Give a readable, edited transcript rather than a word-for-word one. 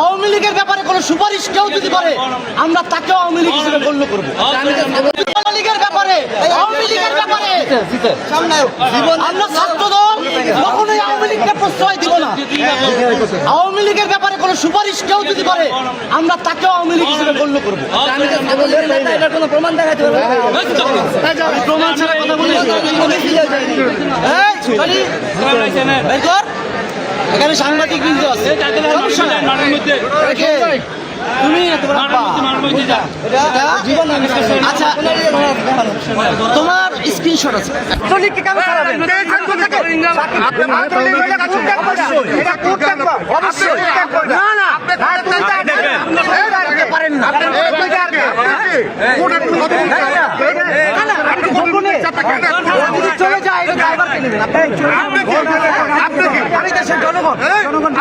আওয়ামী লীগের ব্যাপারে কোনো সুপারিশ কেউ যদি করে আমরা তাকেও আওয়ামী লীগ হিসেবে গণ্য করবো। আওয়ামী লীগের ব্যাপারে আমরা ছাত্র দল কখনোই আওয়ামী লীগকে প্রশ্রয় দিব না। আওয়ামী লীগের ব্যাপারে কোনো সুপারিশ কেউ যদি করে আমরা তাকেও আওয়ামী লীগ হিসেবে গণ্য করবো। কোনো প্রমাণ দেখাতে হবে? প্রমাণ ছাড়া কথা বলি। এখানে সাংবাদিক বৃন্দ আছে, তুমি আচ্ছা তোমার স্ক্রিনশট আছে, চলে যায় জনগণ